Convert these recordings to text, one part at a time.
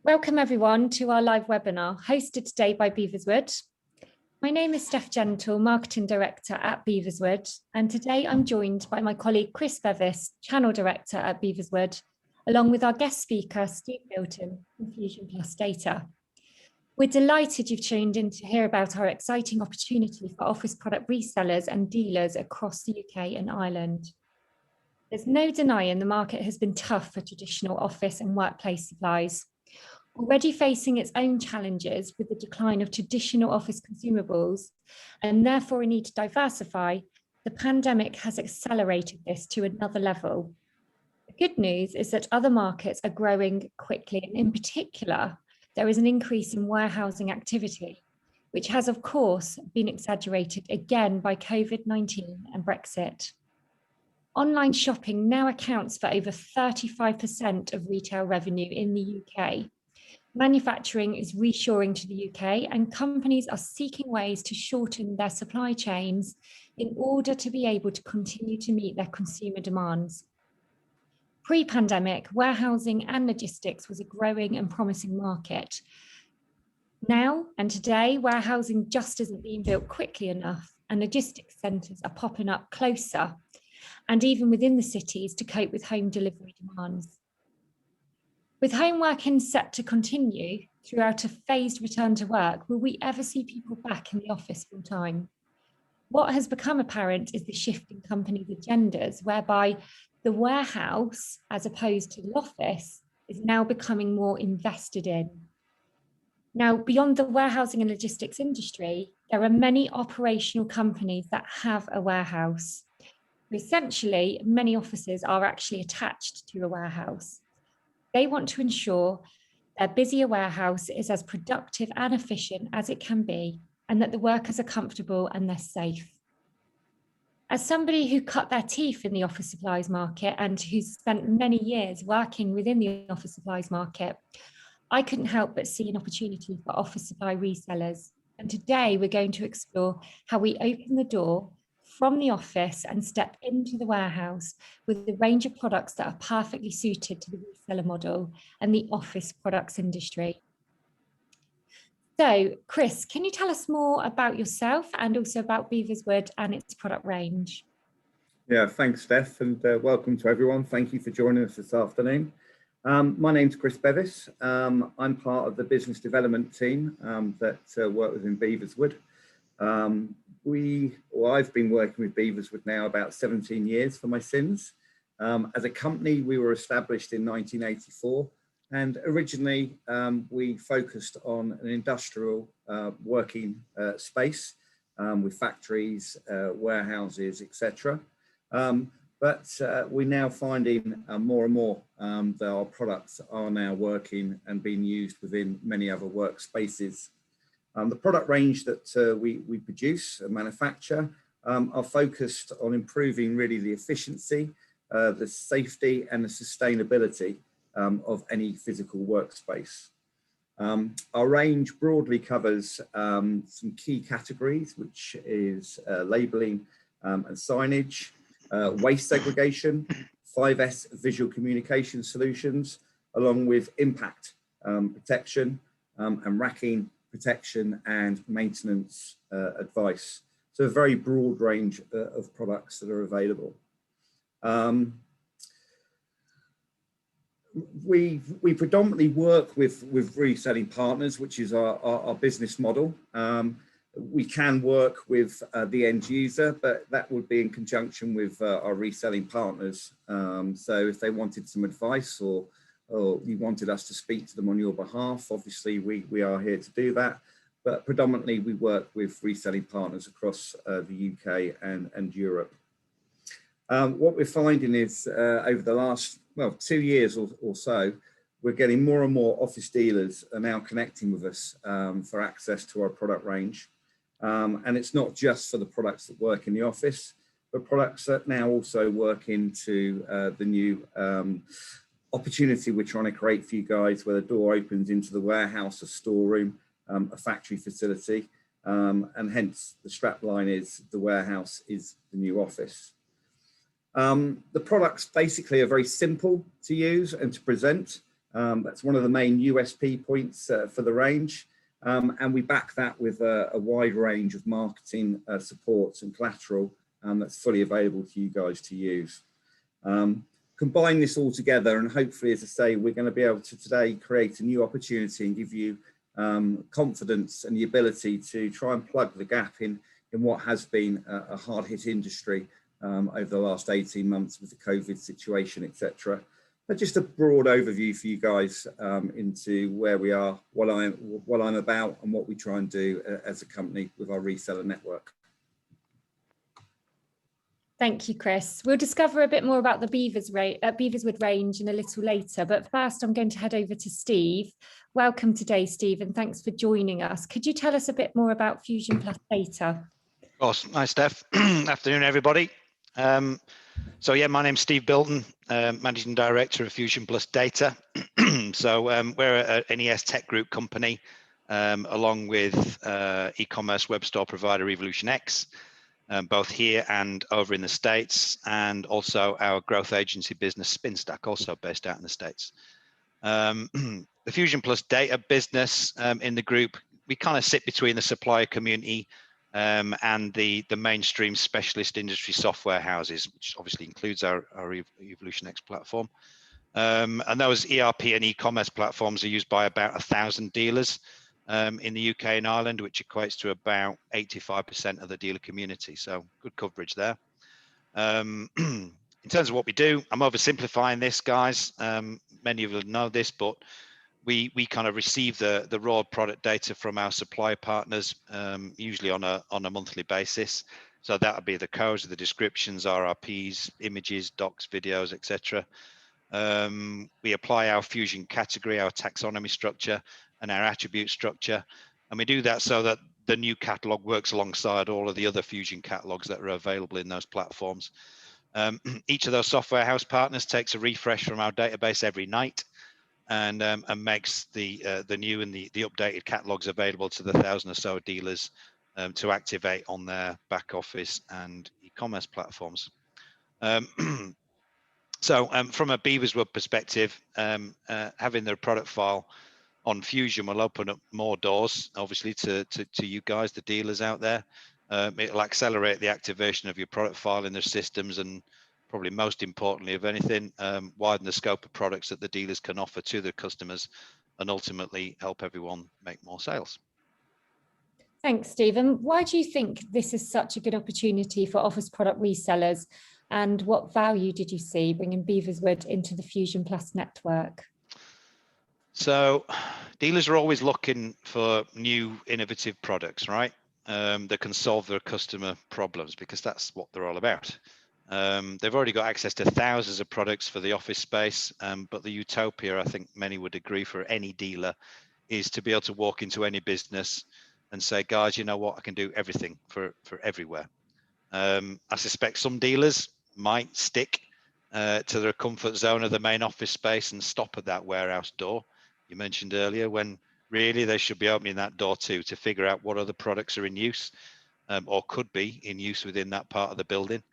Welcome everyone to our live webinar hosted today by Beaverswood. My name is Steph Gentle, Marketing Director at Beaverswood, and today I'm joined by my colleague Chris Bevis, Channel Director at Beaverswood, along with our guest speaker Steve Milton from FusionPlus Data. We're delighted you've tuned in to hear about our exciting opportunity for office product resellers and dealers across the UK and Ireland. There's no denying the market has been tough for traditional office and workplace supplies. Already facing its own challenges with the decline of traditional office consumables and therefore a need to diversify, the pandemic has accelerated this to another level. The good news is that other markets are growing quickly, and in particular, there is an increase in warehousing activity, which has of course been exaggerated again by COVID-19 and Brexit. Online shopping now accounts for over 35% of retail revenue in the UK. Manufacturing is reshoring to the UK, and companies are seeking ways to shorten their supply chains in order to be able to continue to meet their consumer demands. Pre-pandemic, warehousing and logistics was a growing and promising market. Now and today, warehousing just isn't being built quickly enough, and logistics centres are popping up closer and even within the cities to cope with home delivery demands. With home working set to continue throughout a phased return to work, will we ever see people back in the office full time? What has become apparent is the shift in companies' agendas, whereby the warehouse, as opposed to the office, is now becoming more invested in. Now, beyond the warehousing and logistics industry, there are many operational companies that have a warehouse. Essentially, many offices are actually attached to a warehouse. They want to ensure their busier warehouse is as productive and efficient as it can be, and that the workers are comfortable and they're safe. As somebody who cut their teeth in the office supplies market and who's spent many years working within the office supplies market, I couldn't help but see an opportunity for office supply resellers. And today we're going to explore how we open the door from the office and step into the warehouse with a range of products that are perfectly suited to the reseller model and the office products industry. So, Chris, can you tell us more about yourself and also about Beaverswood and its product range? Yeah, thanks, Steph, and welcome to everyone. Thank you for joining us this afternoon. My name's Chris Bevis. I'm part of the business development team that work within Beaverswood. I've been working with Beaverswood now about 17 years for my sins. As a company, we were established in 1984, and originally we focused on an industrial working space with factories, warehouses, etc. But we're now finding more and more that our products are now working and being used within many other workspaces. The product range that we produce and manufacture are focused on improving really the efficiency, the safety and the sustainability of any physical workspace. Our range broadly covers some key categories, which is labeling and signage, waste segregation, 5S visual communication solutions, along with impact protection and racking protection and maintenance advice. So a very broad range of products that are available. We predominantly work with reselling partners, which is our business model. We can work with the end user, but that would be in conjunction with our reselling partners. So if they wanted some advice or you wanted us to speak to them on your behalf, obviously we are here to do that. But predominantly we work with reselling partners across the UK and Europe. What we're finding is over the last 2 years or so, we're getting more and more office dealers are now connecting with us for access to our product range. And it's not just for the products that work in the office, but products that now also work into the new opportunity we're trying to create for you guys, where the door opens into the warehouse, a storeroom, a factory facility, and hence the strap line is the warehouse is the new office. The products basically are very simple to use and to present. That's one of the main USP points for the range. And we back that with a wide range of marketing supports and collateral that's fully available to you guys to use. Combine this all together, and hopefully, as I say, we're going to be able to today create a new opportunity and give you confidence and the ability to try and plug the gap in what has been a hard-hit industry over the last 18 months with the COVID situation, etc. But just a broad overview for you guys into where we are, what I'm about, and what we try and do as a company with our reseller network. Thank you, Chris. We'll discover a bit more about the Beaverswood range in a little later, but first I'm going to head over to Steve. Welcome today, Steve, and thanks for joining us. Could you tell us a bit more about FusionPlus data? Of course. Hi, Steph. Afternoon, everybody. So yeah, my name's Steve Bilton, Managing Director of FusionPlus Data. So we're an ES Tech Group company, along with e-commerce web store provider EvolutionX, both here and over in the States, and also our growth agency business SpinStack, also based out in the States. The FusionPlus Data business in the group, we kind of sit between the supplier community and the mainstream specialist industry software houses, which obviously includes our EvolutionX platform. And those ERP and e-commerce platforms are used by about 1,000 dealers in the UK and Ireland, which equates to about 85% of the dealer community. So good coverage there. In terms of what we do, I'm oversimplifying this, guys. Many of you know this, but we kind of receive the raw product data from our supply partners, usually on a monthly basis. So that would be the codes, the descriptions, RRPs, images, docs, videos, etc. We apply our Fusion category, our taxonomy structure, and our attribute structure, and we do that so that the new catalog works alongside all of the other Fusion catalogs that are available in those platforms. Each of those software house partners takes a refresh from our database every night, and makes the new and the updated catalogs available to the 1,000 or so dealers to activate on their back office and e-commerce platforms. So from a Beaverswood perspective, having their product file on Fusion will open up more doors, obviously, to you guys, the dealers out there. It'll accelerate the activation of your product file in their systems, and probably most importantly of anything, widen the scope of products that the dealers can offer to their customers, and ultimately help everyone make more sales. Thanks, Stephen. Why do you think this is such a good opportunity for office product resellers, and what value did you see bringing Beaverswood into the FusionPlus network? So dealers are always looking for new innovative products, right? That can solve their customer problems, because that's what they're all about. They've already got access to thousands of products for the office space, but the utopia, I think many would agree, for any dealer is to be able to walk into any business and say, guys, you know what, I can do everything for everywhere. I suspect some dealers might stick to their comfort zone of the main office space and stop at that warehouse door you mentioned earlier, when really they should be opening that door too, to figure out what other products are in use, or could be in use within that part of the building.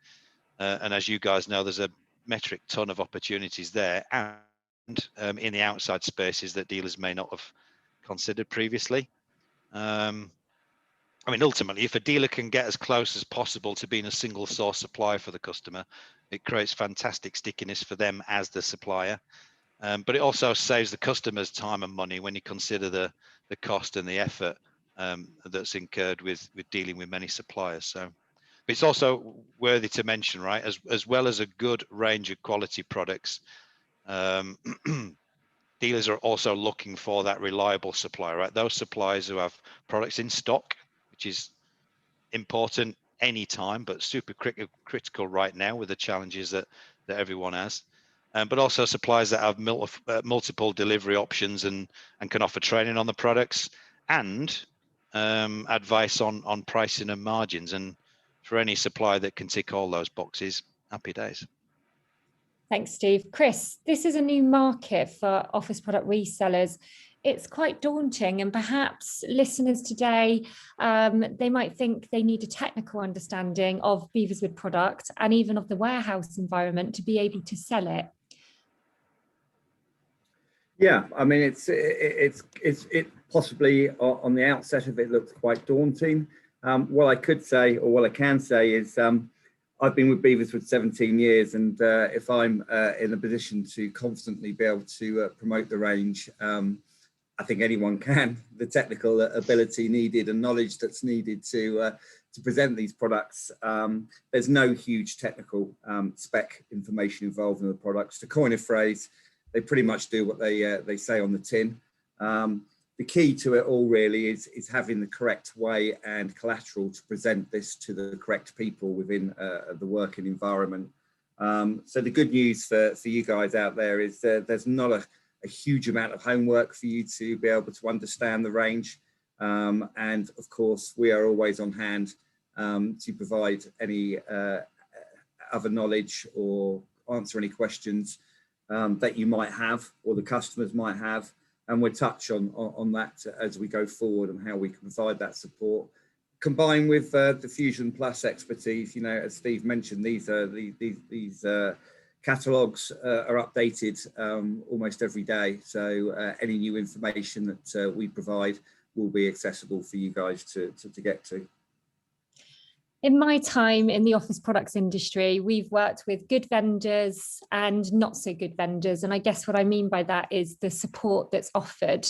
And as you guys know, there's a metric ton of opportunities there, and in the outside spaces that dealers may not have considered previously. I mean, ultimately, if a dealer can get as close as possible to being a single source supplier for the customer, it creates fantastic stickiness for them as the supplier. But it also saves the customers time and money when you consider the cost and the effort that's incurred with dealing with many suppliers. So it's also worthy to mention, right, as well as a good range of quality products, dealers are also looking for that reliable supplier, right? Those suppliers who have products in stock, which is important anytime, but super critical right now with the challenges that everyone has. But also suppliers that have multiple delivery options and can offer training on the products, and advice on pricing and margins. And for any supplier that can tick all those boxes, happy days. Thanks, Steve. Chris, this is a new market for office product resellers. It's quite daunting, and perhaps listeners today, they might think they need a technical understanding of Beaverswood product and even of the warehouse environment to be able to sell it. Yeah, I mean, it possibly on the outset of it looks quite daunting. What I could say, or what I can say, is I've been with Beaverswood 17 years, and if I'm in a position to constantly be able to promote the range, I think anyone can. The technical ability needed and knowledge that's needed to present these products. There's no huge technical spec information involved in the products. To coin a phrase, they pretty much do what they say on the tin. The key to it all really is having the correct way and collateral to present this to the correct people within the working environment. So the good news for you guys out there is there's not a huge amount of homework for you to be able to understand the range. And of course, we are always on hand to provide any other knowledge or answer any questions that you might have or the customers might have. And we'll touch on that as we go forward and how we can provide that support. Combined with the FusionPlus expertise, you know, as Steve mentioned, these catalogues are updated almost every day. So any new information that we provide will be accessible for you guys to get to. In my time in the office products industry, we've worked with good vendors and not so good vendors. And I guess what I mean by that is the support that's offered,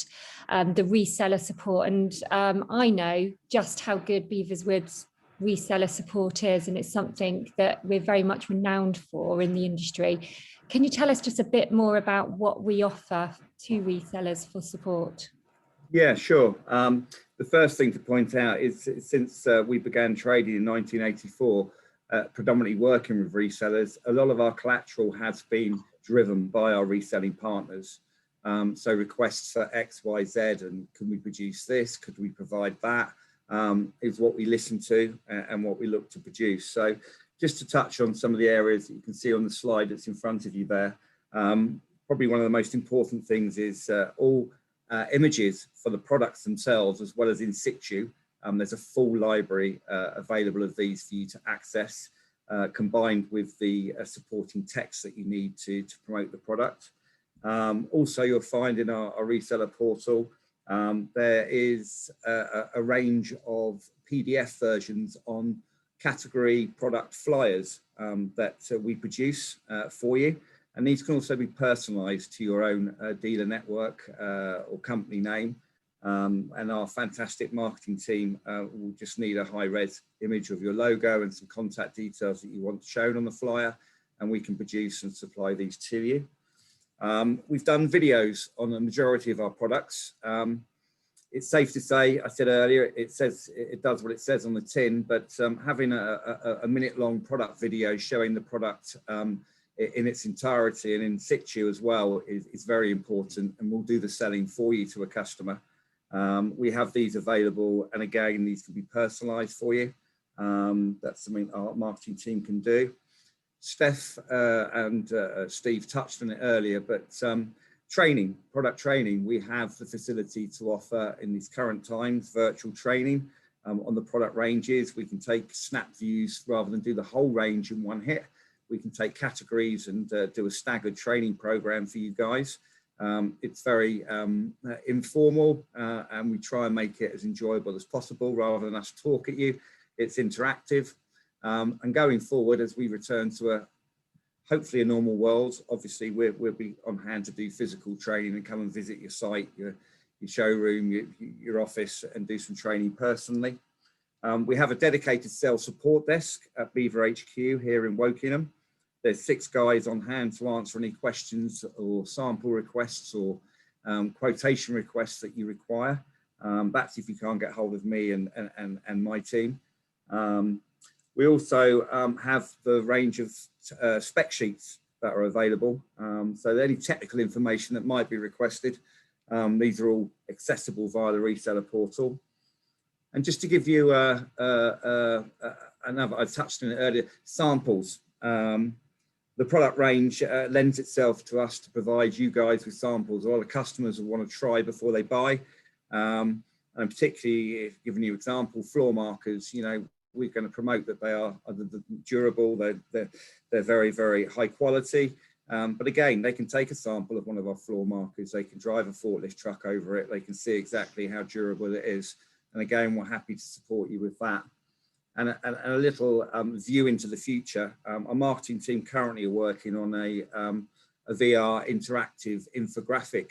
the reseller support. And I know just how good Beaverswood's reseller support is, and it's something that we're very much renowned for in the industry. Can you tell us just a bit more about what we offer to resellers for support? Yeah, sure. The first thing to point out is since we began trading in 1984, predominantly working with resellers, a lot of our collateral has been driven by our reselling partners. So requests for X, Y, Z, and can we produce this? Could we provide that? Is what we listen to and what we look to produce. So just to touch on some of the areas that you can see on the slide that's in front of you there, probably one of the most important things is all images for the products themselves, as well as in situ. There's a full library available of these for you to access, combined with the supporting text that you need to promote the product. Also, you'll find in our reseller portal, there is a range of PDF versions on category product flyers that we produce for you. And these can also be personalized to your own dealer network or company name. And our fantastic marketing team will just need a high-res image of your logo and some contact details that you want shown on the flyer, and we can produce and supply these to you. We've done videos on the majority of our products. It's safe to say, I said earlier, it does what it says on the tin, but having a minute-long product video showing the product in its entirety and in situ as well is very important, and we'll do the selling for you to a customer. We have these available, and again, these can be personalized for you. That's something our marketing team can do. Steph and Steve touched on it earlier, but training, product training, we have the facility to offer in these current times, virtual training on the product ranges. We can take snap views rather than do the whole range in one hit. We can take categories and do a staggered training program for you guys. It's very informal, and we try and make it as enjoyable as possible rather than us talk at you. It's interactive. And going forward, as we return to hopefully a normal world, obviously we'll be on hand to do physical training and come and visit your site, your showroom, your office, and do some training personally. We have a dedicated sales support desk at Beaver HQ here in Wokingham. There's 6 guys on hand to answer any questions or sample requests or quotation requests that you require. That's if you can't get hold of me and my team. We also have the range of spec sheets that are available. So any technical information that might be requested, these are all accessible via the reseller portal. And just to give you another, I touched on it earlier, samples. The product range lends itself to us to provide you guys with samples. A lot of customers will want to try before they buy. And particularly, giving you an example, floor markers, you know, we're going to promote that they are durable, they're very, very high quality. But again, they can take a sample of one of our floor markers, they can drive a forklift truck over it, they can see exactly how durable it is. And again, we're happy to support you with that. And a little view into the future. Our marketing team currently are working on a VR interactive infographic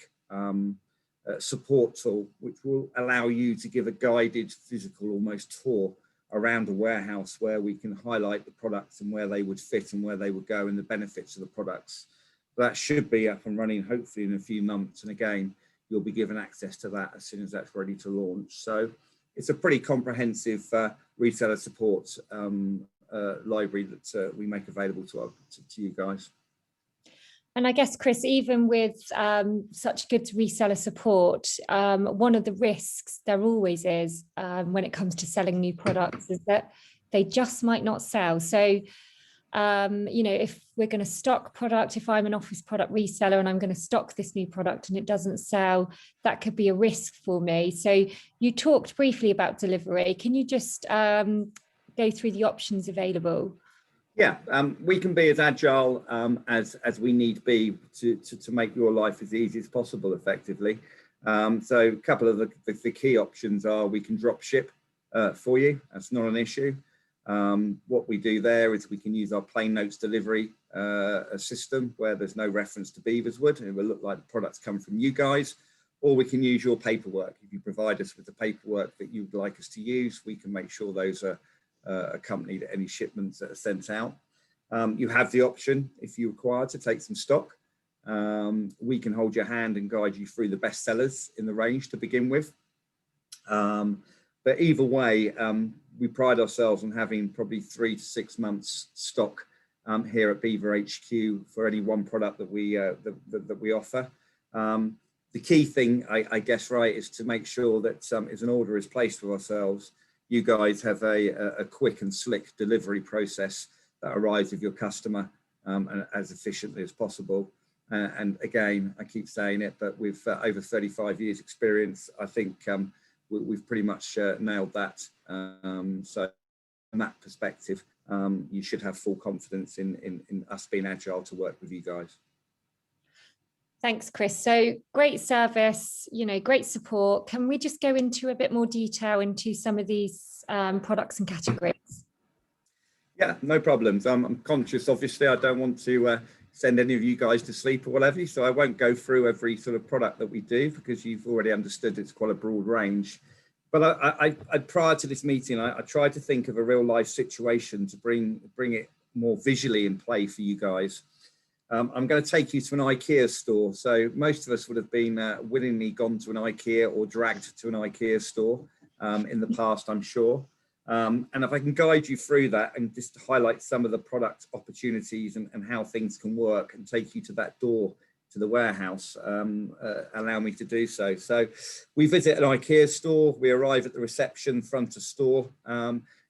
support tool, which will allow you to give a guided physical almost tour around a warehouse where we can highlight the products and where they would fit and where they would go and the benefits of the products. That should be up and running hopefully in a few months. And again, you'll be given access to that as soon as that's ready to launch. So it's a pretty comprehensive reseller support library that we make available to you guys. And I guess, Chris, even with such good reseller support, one of the risks there always is when it comes to selling new products is that they just might not sell. So, if we're going to stock product, if I'm an office product reseller and I'm going to stock this new product and it doesn't sell, that could be a risk for me. So you talked briefly about delivery. Can you just go through the options available? Yeah, we can be as agile as we need be to make your life as easy as possible effectively. So a couple of the key options are we can drop ship for you. That's not an issue. What we do there is we can use our plain notes delivery system where there's no reference to Beaverswood and it will look like the products come from you guys, or we can use your paperwork. If you provide us with the paperwork that you would like us to use, we can make sure those are accompanied any shipments that are sent out. You have the option, if you require, to take some stock. We can hold your hand and guide you through the best sellers in the range to begin with. But either way, we pride ourselves on having probably 3 to 6 months stock here at Beaver HQ for any one product that we offer. The key thing, I guess, right, is to make sure that as an order is placed with ourselves, you guys have a quick and slick delivery process that arrives with your customer and as efficiently as possible. And again, I keep saying it, but with over 35 years experience, I think we've pretty much nailed that. So from that perspective, you should have full confidence in us being agile to work with you guys. Thanks, Chris. So great service, great support. Can we just go into a bit more detail into some of these products and categories? Yeah, no problems. I'm conscious, obviously, I don't want to send any of you guys to sleep or whatever, so I won't go through every sort of product that we do because you've already understood it's quite a broad range. But I prior to this meeting, I tried to think of a real life situation to bring it more visually in play for you guys. I'm going to take you to an IKEA store. So most of us would have been willingly gone to an IKEA or dragged to an IKEA store in the past, I'm sure. And if I can guide you through that and just highlight some of the product opportunities and how things can work and take you to that door to the warehouse, allow me to do so. So we visit an IKEA store, we arrive at the reception front of store.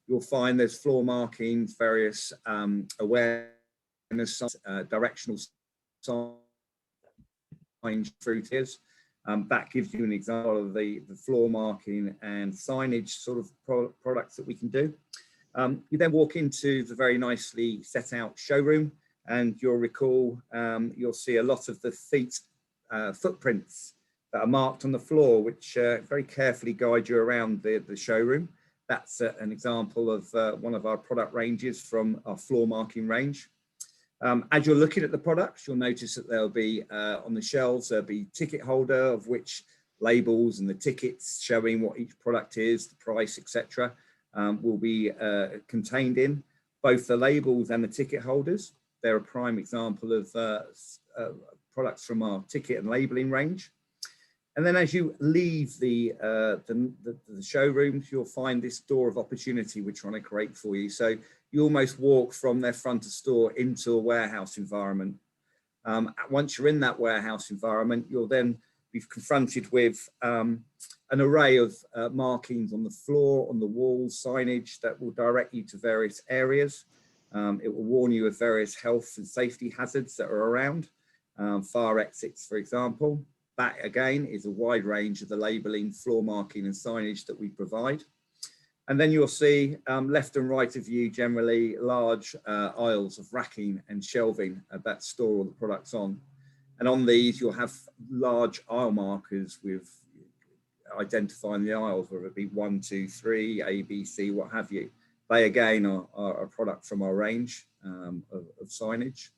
You'll find there's floor markings, various awareness, directional signs through tiers. That gives you an example of the floor marking and signage sort of products that we can do. You then walk into the very nicely set out showroom, and you'll recall you'll see a lot of the footprints that are marked on the floor, which very carefully guide you around the showroom. That's an example of one of our product ranges from our floor marking range. As you're looking at the products, you'll notice that there'll be on the shelves, there'll be ticket holder of which labels and the tickets showing what each product is, the price, etc. Will be contained in. Both the labels and the ticket holders, they're a prime example of products from our ticket and labeling range. And then as you leave the showrooms, you'll find this door of opportunity we're trying to create for you. So you almost walk from their front of store into a warehouse environment. Once you're in that warehouse environment, you'll then be confronted with an array of markings on the floor, on the walls, signage that will direct you to various areas. It will warn you of various health and safety hazards that are around, fire exits, for example. That again is a wide range of the labeling, floor marking and signage that we provide. And then you'll see left and right of you generally large aisles of racking and shelving that store all the products on. And on these, you'll have large aisle markers with identifying the aisles, whether it be 1, 2, 3, A, B, C, what have you. They again are a product from our range of signage.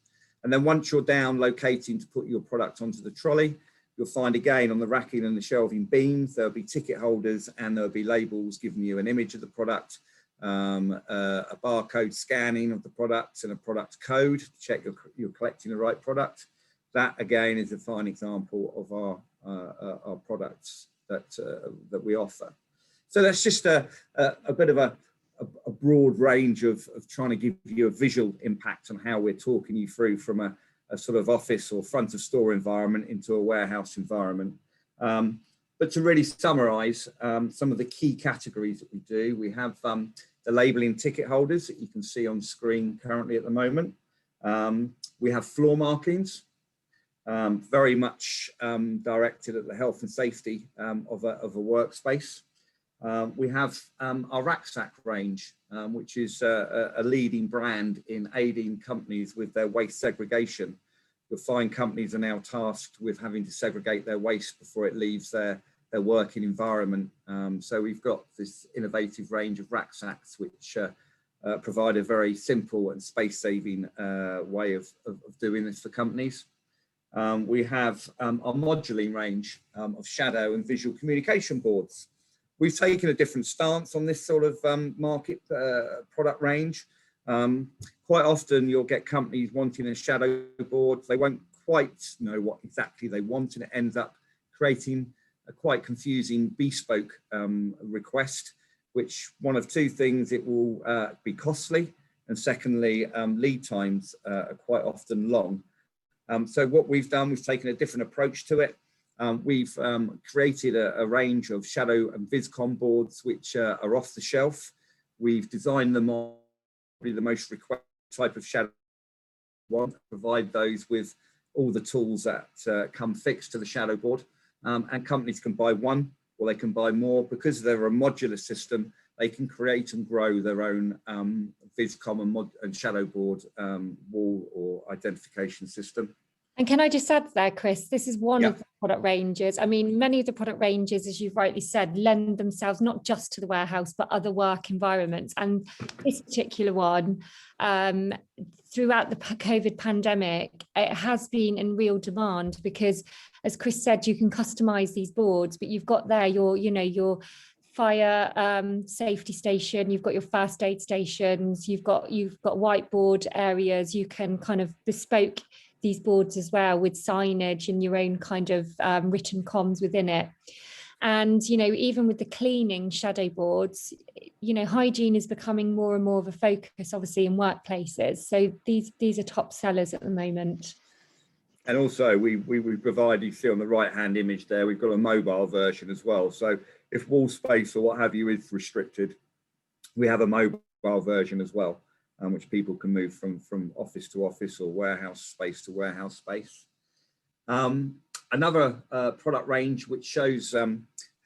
And then once you're down locating to put your product onto the trolley, you'll find again on the racking and the shelving beams, there'll be ticket holders and there'll be labels giving you an image of the product, a barcode scanning of the product and a product code to check you're collecting the right product. That again is a fine example of our products that we offer. So that's just a bit of a broad range of trying to give you a visual impact on how we're talking you through from a sort of office or front of store environment into a warehouse environment. But to really summarize some of the key categories that we do, we have the labeling ticket holders that you can see on screen currently at the moment. We have floor markings, very much directed at the health and safety of a workspace. We have our rucksack range, which is a leading brand in aiding companies with their waste segregation. You'll find companies are now tasked with having to segregate their waste before it leaves their working environment. So we've got this innovative range of rucksacks, which provide a very simple and space-saving way of doing this for companies. We have our moduling range of shadow and visual communication boards. We've taken a different stance on this sort of market product range. Quite often you'll get companies wanting a shadow board. They won't quite know what exactly they want, and it ends up creating a quite confusing bespoke request, which one of two things, it will be costly, and secondly, lead times are quite often long. So what we've done, we've taken a different approach to it. We've created a range of shadow and viscom boards which are off the shelf. We've designed them on the most requested type of shadow one, provide those with all the tools that come fixed to the shadow board, and companies can buy one or they can buy more. Because they're a modular system, they can create and grow their own viscom and shadow board wall or identification system. And can I just add there, Chris, this is one of the product ranges. I mean, many of the product ranges, as you've rightly said, lend themselves not just to the warehouse, but other work environments. And this particular one, throughout the COVID pandemic, it has been in real demand because, as Chris said, you can customize these boards, but you've got there your fire safety station, you've got your first aid stations, you've got whiteboard areas. You can kind of bespoke these boards as well with signage and your own kind of written comms within it. And, even with the cleaning shadow boards, hygiene is becoming more and more of a focus, obviously, in workplaces. So these are top sellers at the moment. And also we provide, you see on the right hand image there, we've got a mobile version as well. So if wall space or what have you is restricted, we have a mobile version as well, which people can move from office to office or warehouse space to warehouse space. Another product range which shows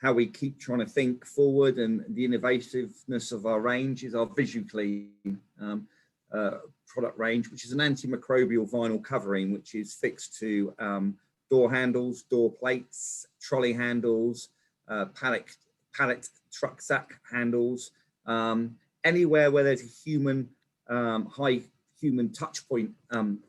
how we keep trying to think forward and the innovativeness of our range is our VisuClean product range, which is an antimicrobial vinyl covering, which is fixed to door handles, door plates, trolley handles, pallet truck sack handles, anywhere where there's a human high human touch point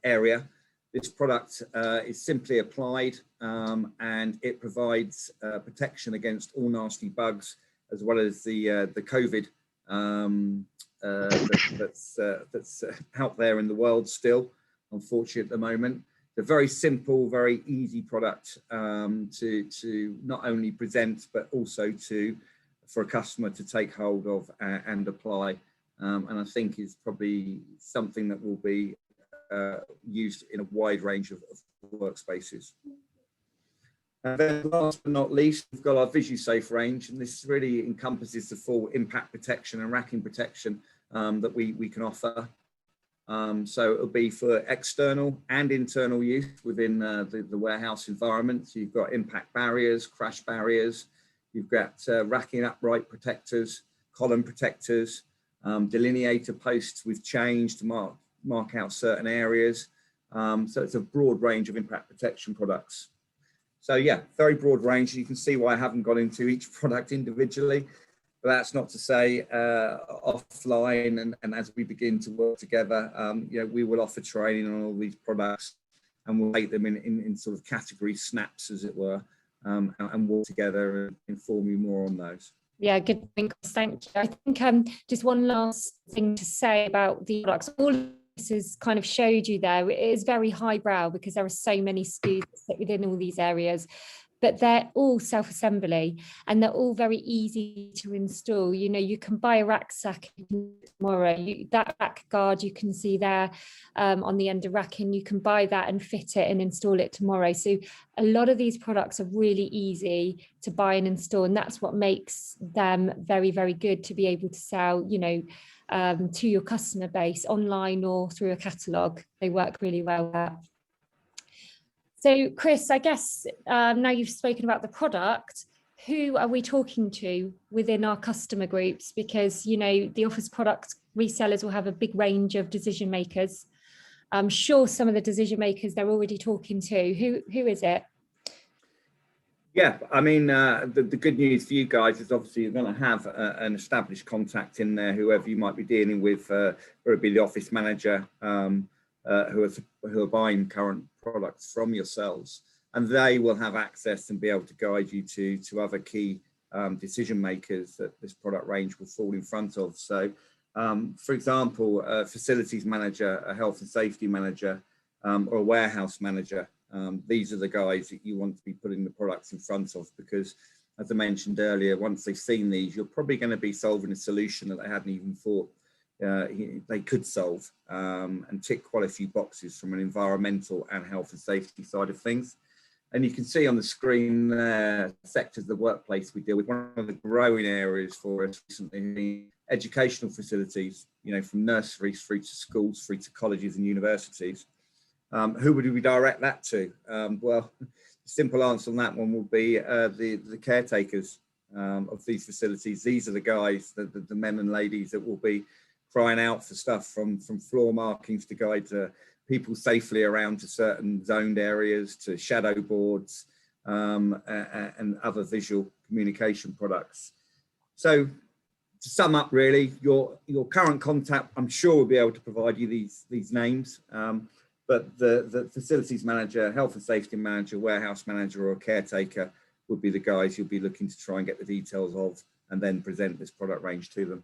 area. This product is simply applied and it provides protection against all nasty bugs, as well as the COVID that's out there in the world still, unfortunately at the moment. It's a very simple, very easy product to not only present, but also for a customer to take hold of and apply. And I think is probably something that will be used in a wide range of workspaces. And then last but not least, we've got our VisuSafe range, and this really encompasses the full impact protection and racking protection that we can offer. So it'll be for external and internal use within the warehouse environment. So you've got impact barriers, crash barriers, you've got racking upright protectors, column protectors, delineator posts with change to mark out certain areas. So it's a broad range of impact protection products. So yeah, very broad range. You can see why I haven't got into each product individually, but that's not to say offline and as we begin to work together, you know, we will offer training on all these products and we'll make them in sort of category snaps, as it were, and work together and inform you more on those. Yeah, good point. Thank you. I think just one last thing to say about the products. All of this has kind of showed you there. It is very highbrow because there are so many SKUs that sit within all these areas, but they're all self-assembly and they're all very easy to install. You know, you can buy a rucksack tomorrow. That back guard you can see there on the end of racking, you can buy that and fit it and install it tomorrow. So a lot of these products are really easy to buy and install, and that's what makes them very, very good to be able to sell, you know, to your customer base online or through a catalogue. They work really well there. So Chris, I guess now you've spoken about the product, who are we talking to within our customer groups? Because, you know, the office product resellers will have a big range of decision makers. I'm sure some of the decision makers they're already talking to. Who is it? Yeah, I mean, the good news for you guys is obviously you're going to have an established contact in there, whoever you might be dealing with, whether it be the office manager, who are buying current products from yourselves, and they will have access and be able to guide you to other key decision makers that this product range will fall in front of. So, for example, a facilities manager, a health and safety manager, or a warehouse manager. These are the guys that you want to be putting the products in front of, because as I mentioned earlier, once they've seen these, you're probably going to be solving a solution that they hadn't even thought they could solve, and tick quite a few boxes from an environmental and health and safety side of things. And you can see on the screen there, sectors of the workplace we deal with. One of the growing areas for us recently, educational facilities, you know, from nurseries through to schools, through to colleges and universities. Who would we direct that to? Well, the simple answer on that one will be the caretakers of these facilities. These are the guys, the men and ladies that will be crying out for stuff from floor markings to guide people safely around to certain zoned areas, to shadow boards and other visual communication products. So to sum up, really, your current contact, I'm sure, will be able to provide you these names. But the facilities manager, health and safety manager, warehouse manager, or caretaker would be the guys you'll be looking to try and get the details of and then present this product range to them.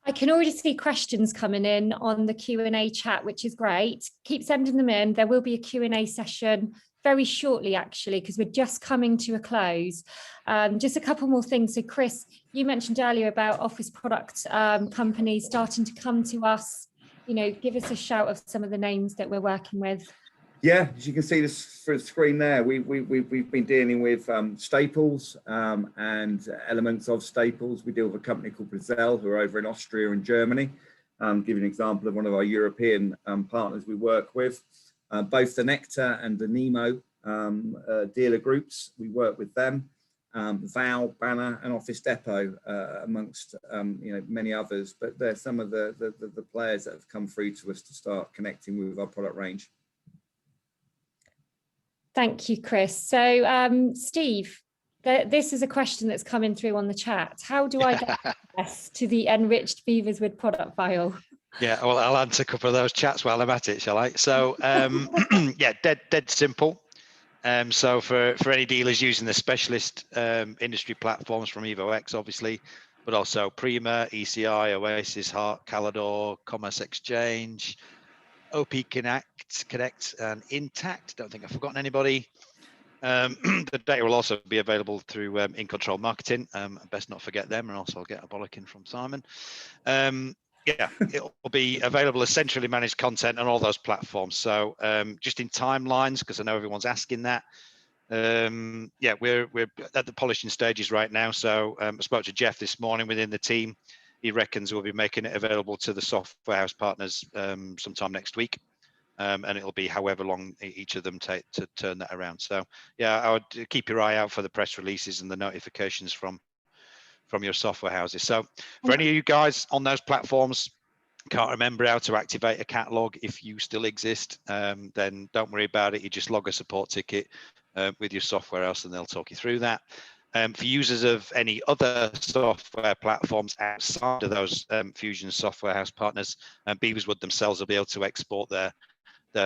I can already see questions coming in on the Q&A chat, which is great. Keep sending them in. There will be a Q&A session very shortly, actually, because we're just coming to a close. Just a couple more things. So Chris, you mentioned earlier about office product companies starting to come to us. You know, give us a shout of some of the names that we're working with. Yeah, as you can see this through the screen there, we've been dealing with Staples and elements of Staples. We deal with a company called Reseller, who are over in Austria and Germany. Give you an example of one of our European partners we work with. Both the Nectar and the Nemo dealer groups, we work with them. Val, Banner and Office Depot, amongst you know, many others, but they're some of the players that have come through to us to start connecting with our product range. Thank you, Chris. So Steve, this is a question that's coming through on the chat. How do I get access to the Enriched Beaverswood product file? Yeah, well, I'll answer a couple of those chats while I'm at it, shall I? So yeah, dead simple. So for any dealers using the specialist industry platforms from EvoX, obviously, but also Prima, ECI, Oasis, Heart, Calidor, Commerce Exchange, OP Connect, and Intact. Don't think I've forgotten anybody. The data will also be available through In Control Marketing. Best not forget them, and also I'll get a bollocking from Simon. Yeah, it will be available as centrally managed content on all those platforms. So just in timelines, because I know everyone's asking that. Yeah, we're at the polishing stages right now. So I spoke to Jeff this morning within the team. He reckons we'll be making it available to the software house partners sometime next week. And it'll be however long each of them take to turn that around. So yeah, I would keep your eye out for the press releases and the notifications from from your software houses. So for any of you guys on those platforms, can't remember how to activate a catalog, if you still exist, then don't worry about it. You just log a support ticket with your software house and they'll talk you through that. For users of any other software platforms outside of those Fusion software house partners, Beaverswood themselves will be able to export their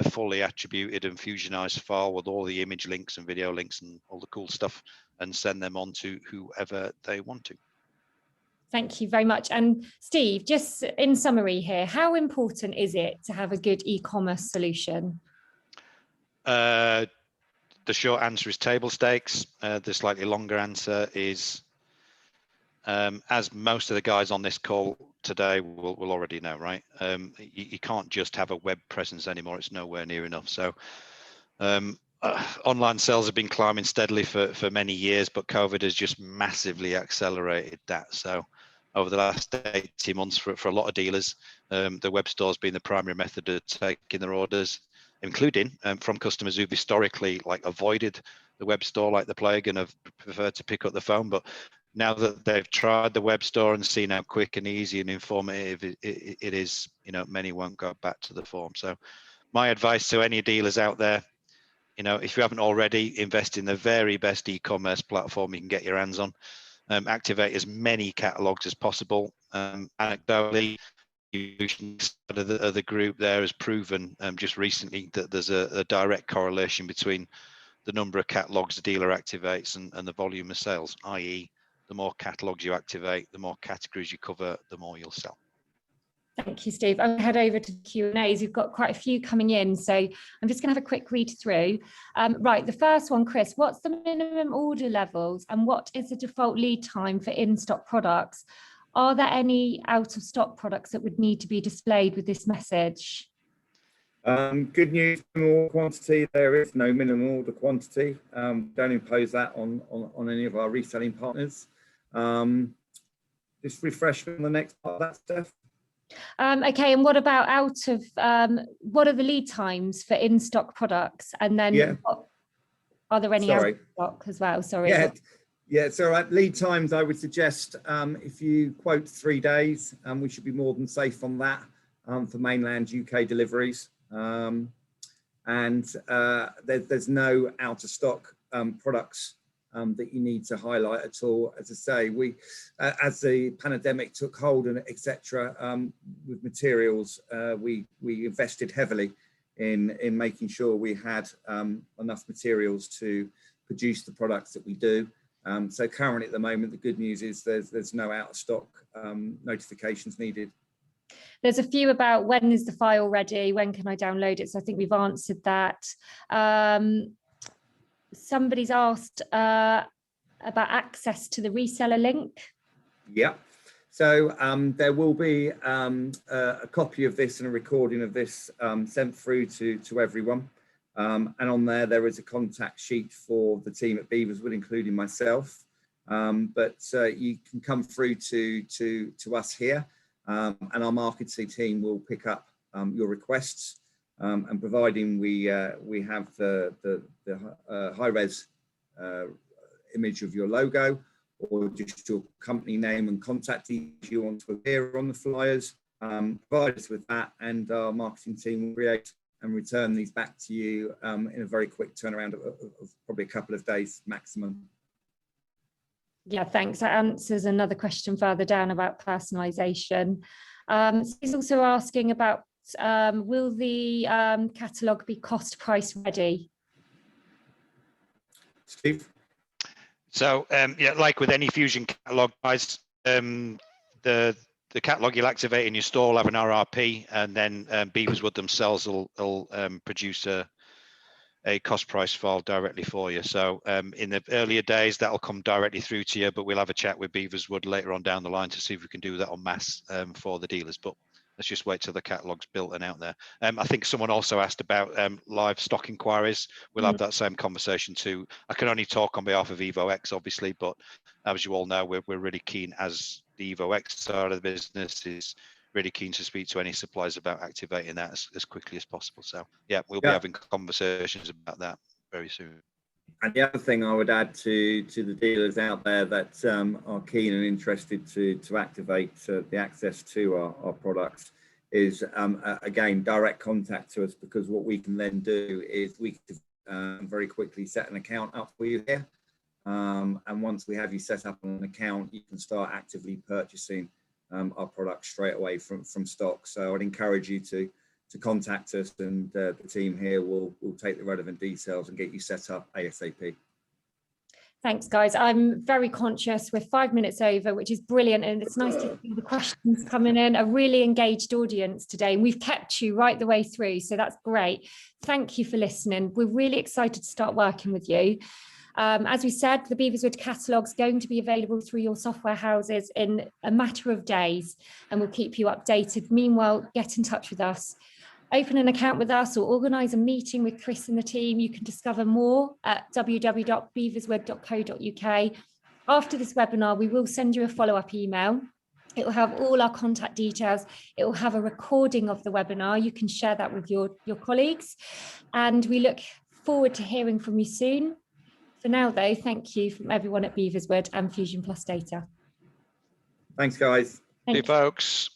fully attributed and fusionized file with all the image links and video links and all the cool stuff and send them on to whoever they want to. Thank you very much. And Steve, just in summary here, how important is it to have a good e-commerce solution? The short answer is table stakes. The slightly longer answer is, as most of the guys on this call today will already know, right? You can't just have a web presence anymore. It's nowhere near enough. So online sales have been climbing steadily for many years, but COVID has just massively accelerated that. So over the last 18 months for a lot of dealers, the web store has been the primary method of taking their orders, including from customers who've historically avoided the web store like the plague and have preferred to pick up the phone. But now that they've tried the web store and seen how quick and easy and informative it is, many won't go back to the form. So my advice to any dealers out there, if you haven't already, invest in the very best e-commerce platform you can get your hands on. Activate as many catalogs as possible. Anecdotally, the group there has proven just recently that there's a direct correlation between the number of catalogs the dealer activates and the volume of sales, i.e. the more catalogs you activate, the more categories you cover, the more you'll sell. Thank you, Steve. I'll head over to the Q&As. We've got quite a few coming in, so I'm just going to have a quick read through. Right, the first one, Chris, what's the minimum order levels and what is the default lead time for in-stock products? Are there any out-of-stock products that would need to be displayed with this message? Good news, minimum quantity. There is no minimum order quantity. Don't impose that on any of our reselling partners. Just refresh on the next part of that, Steph. Okay, and what about what are the lead times for in-stock products? And then are there any out of stock as well? Sorry. Yeah, so at lead times, I would suggest if you quote 3 days, we should be more than safe on that for mainland UK deliveries. There's no out of stock products that you need to highlight at all. As I say, as the pandemic took hold and etc. With materials, we invested heavily in making sure we had enough materials to produce the products that we do. So currently at the moment, the good news is there's no out of stock notifications needed. There's a few about when is the file ready, when can I download it? So I think we've answered that. Somebody's asked about access to the reseller link. Yeah, so there will be a copy of this and a recording of this sent through to everyone. And on there is a contact sheet for the team at Beaverswood, including myself. But you can come through to us here, and our marketing team will pick up your requests. And providing we have the high-res image of your logo or just your company name and contact details you want to appear on the flyers, provide us with that, and our marketing team will create and return these back to you in a very quick turnaround of probably a couple of days maximum. Yeah, thanks. That answers another question further down about personalisation. He's also asking about will the catalogue be cost price ready? Steve? So yeah, like with any Fusion catalog, guys, the catalog you'll activate in your store will have an RRP, and then Beaverswood themselves will produce a cost price file directly for you. So in the earlier days, that'll come directly through to you, but we'll have a chat with Beaverswood later on down the line to see if we can do that en masse for the dealers. But let's just wait till the catalog's built and out there. I think someone also asked about live stock inquiries. We'll have that same conversation too. I can only talk on behalf of EvoX, obviously, but as you all know, we're really keen, as the EvoX side of the business is really keen to speak to any suppliers about activating that as quickly as possible. So yeah, we'll be having conversations about that very soon. And the other thing I would add to the dealers out there that are keen and interested to activate the access to our products is, again, direct contact to us, because what we can then do is we can very quickly set an account up for you here. And once we have you set up on an account, you can start actively purchasing our products straight away from stock. So I'd encourage you to contact us, and the team here will take the relevant details and get you set up ASAP. Thanks, guys. I'm very conscious. We're 5 minutes over, which is brilliant. And it's nice to see the questions coming in. A really engaged audience today. And we've kept you right the way through. So that's great. Thank you for listening. We're really excited to start working with you. As we said, the Beaverswood catalogue is going to be available through your software houses in a matter of days, and we'll keep you updated. Meanwhile, get in touch with us. Open an account with us or organise a meeting with Chris and the team. You can discover more at www.beaverswood.co.uk. After this webinar, we will send you a follow-up email. It will have all our contact details. It will have a recording of the webinar. You can share that with your colleagues. And we look forward to hearing from you soon. For now, though, thank you from everyone at Beaverswood and FusionPlus Data. Thanks, guys. Thank you, folks.